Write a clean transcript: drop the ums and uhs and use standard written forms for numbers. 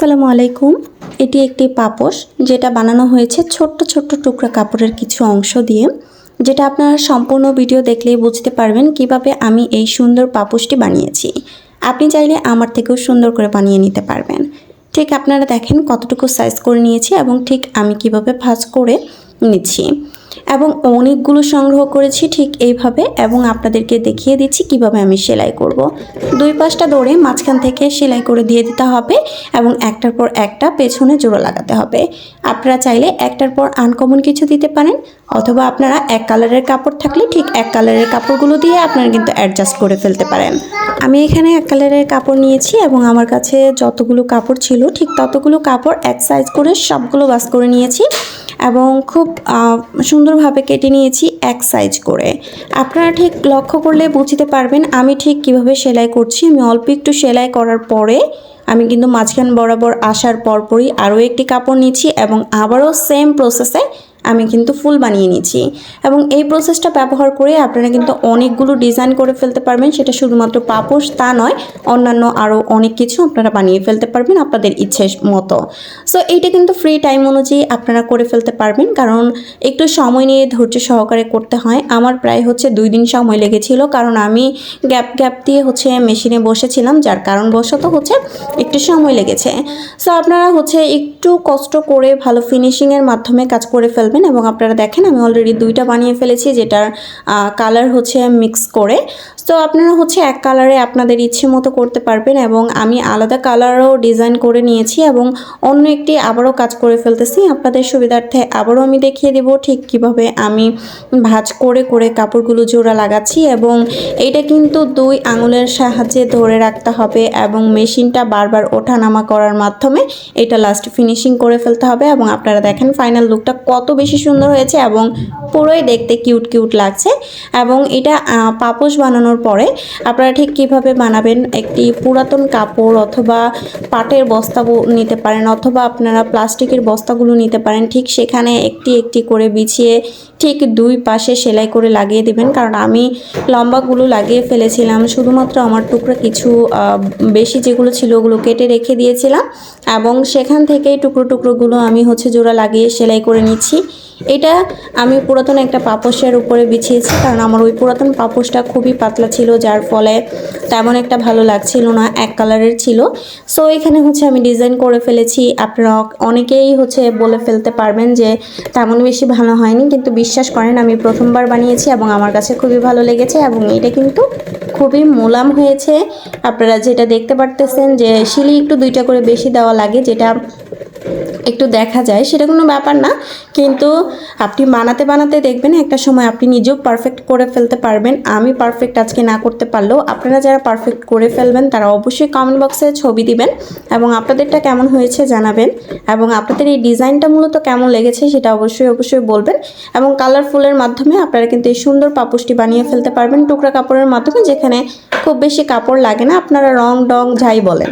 আসসালামু আলাইকুম। এটি একটি পাপোশ যেটা বানানো হয়েছে ছোট্ট ছোট্ট টুকরা কাপড়ের কিছু অংশ দিয়ে, যেটা আপনারা সম্পূর্ণ ভিডিও দেখলেই বুঝতে পারবেন কিভাবে আমি এই সুন্দর পাপোশটি বানিয়েছি। আপনি চাইলে আমার থেকেও সুন্দর করে বানিয়ে নিতে পারবেন। ঠিক আপনারা দেখেন কতটুকু সাইজ করে নিয়েছি এবং ঠিক আমি কিভাবে ভাঁজ করে নিচ্ছি এবং অনেকগুলো সংগ্রহ করেছি ঠিক এইভাবে, এবং আপনাদেরকে দেখিয়ে দিচ্ছি কিভাবে আমি সেলাই করব। দুই পাশটা ধরে মাঝখান থেকে সেলাই করে দিয়ে দিতে হবে এবং একটার পর একটা পেছনে জোড়া লাগাতে হবে। আপনারা চাইলে একটার পর আনকমন কিছু দিতে পারেন, অথবা আপনারা এক কালারের কাপড় থাকলে ঠিক এক কালারের কাপড়গুলো দিয়ে আপনারা কিন্তু অ্যাডজাস্ট করে ফেলতে পারেন। আমি এখানে এক কালারের কাপড় নিয়েছি এবং আমার কাছে যতগুলো কাপড় ছিল ঠিক ততগুলো কাপড় এক সাইজ করে সবগুলো ভাঁজ করে নিয়েছি এবং খুব সুন্দরভাবে কেটে নিয়েছি এক সাইজ করে। আপনারা ঠিক লক্ষ্য করলে বুঝতে পারবেন আমি ঠিক কিভাবে সেলাই করছি। আমি অল্প একটু সেলাই করার পরে আমি কিন্তু মাঝখান বরাবর আসার পরপরই আরও একটি কাপড় নিচ্ছি এবং আবারও সেম প্রসেসে আমি কিন্তু ফুল বানিয়ে নিচ্ছি। এবং এই প্রসেসটা ব্যবহার করে আপনারা কিন্তু অনেকগুলো ডিজাইন করে ফেলতে পারবেন। সেটা শুধুমাত্র পাপোশ তা নয়, অন্যান্য আরও অনেক কিছু আপনারা বানিয়ে ফেলতে পারবেন আপনাদের ইচ্ছে মতো। সো এইটা কিন্তু ফ্রি টাইম অনুযায়ী আপনারা করে ফেলতে পারবেন, কারণ একটু সময় নিয়ে ধৈর্য সহকারে করতে হয়। আমার প্রায় 2 দিন সময় লেগেছিল, কারণ আমি গ্যাপ দিয়ে মেশিনে বসেছিলাম, যার কারণবশত একটু সময় লেগেছে। সো আপনারা একটু কষ্ট করে ভালো ফিনিশিংয়ের মাধ্যমে কাজ করে ফেলবেন। এবং আপনারা দেখেন আমি অলরেডি 2টা বানিয়ে ফেলেছি, যেটার কালার মিক্স করে। তো আপনারা এক কালারে আপনাদের ইচ্ছে মতো করতে পারবেন, এবং আমি আলাদা কালারও ডিজাইন করে নিয়েছি এবং অন্য একটি আবারও কাজ করে ফেলতেছি আপনাদের সুবিধার্থে। আবারও আমি দেখিয়ে দেব ঠিক কিভাবে আমি ভাঁজ করে করে কাপড়গুলো জোড়া লাগাচ্ছি। এবং এইটা কিন্তু 2 আঙুলের সাহায্যে ধরে রাখতে হবে এবং মেশিনটা বারবার ওঠানামা করার মাধ্যমে এটা লাস্ট ফিনিশিং করে ফেলতে হবে। এবং আপনারা দেখেন ফাইনাল লুকটা কত বেশি সুন্দর হয়েছে এবং পুরোই দেখতে কিউট কিউট লাগছে। এবং এটা পাপোশ বানানোর পরে আপনারা ঠিক কিভাবে বানাবেন, একটি পুরাতন কাপড় অথবা পাটের বস্তা নিতে পারেন, অথবা আপনারা প্লাস্টিকের বস্তাগুলো নিতে পারেন। ঠিক সেখানে একটি একটি করে বিছিয়ে ঠিক 2 পাশে সেলাই করে লাগিয়ে দেবেন, কারণ আমি লম্বাগুলো লাগিয়ে ফেলেছিলাম, শুধুমাত্র আমার টুকরা কিছু বেশি যেগুলো ছিল ওগুলো কেটে রেখে দিয়েছিলাম এবং সেখান থেকেই টুকরোগুলো আমি জোড়া লাগিয়ে সেলাই করে নিচ্ছি। এটা আমি পুরাতন একটা পাপোশের উপরে বিছিয়েছি, কারণ আমার ওই পুরাতন পাপোশটা খুবই পাতলা ছিল, যার ফলে তেমন একটা ভালো লাগছিল না, এক কালারের ছিল। সো এখানে আমি ডিজাইন করে ফেলেছি। আপনারা অনেকেই বলে ফেলতে পারবেন যে তেমন বেশি ভালো হয়নি, কিন্তু বিশ্বাস করেন আমি প্রথমবার বানিয়েছি এবং আমার কাছে খুবই ভালো লেগেছে। এবং এটা কিন্তু খুবই মোলাম হয়েছে। আপনারা যেটা দেখতে পারতেছেন যে শিলি একটু 2টা করে বেশি দেওয়া লাগে, যেটা একটু দেখা যায়, সেটা কোনো ব্যাপার না, কিন্তু আপনি বানাতে বানাতে দেখবেন একটা সময় আপনি নিজেও পারফেক্ট করে ফেলতে পারবেন। আমি পারফেক্ট আজকে না করতে পারলেও আপনারা যারা পারফেক্ট করে ফেলবেন তারা অবশ্যই কমেন্ট বক্সে ছবি দিবেন এবং আপনাদেরটা কেমন হয়েছে জানাবেন, এবং আপনাদের এই ডিজাইনটা মূলত কেমন লেগেছে সেটা অবশ্যই বলবেন। এবং কালারফুলের মাধ্যমে আপনারা কিন্তু এই সুন্দর পাপোশটি বানিয়ে ফেলতে পারবেন টুকরা কাপড়ের মাধ্যমে, যেখানে খুব বেশি কাপড় লাগে না, আপনারা রং ডং যাই বলেন।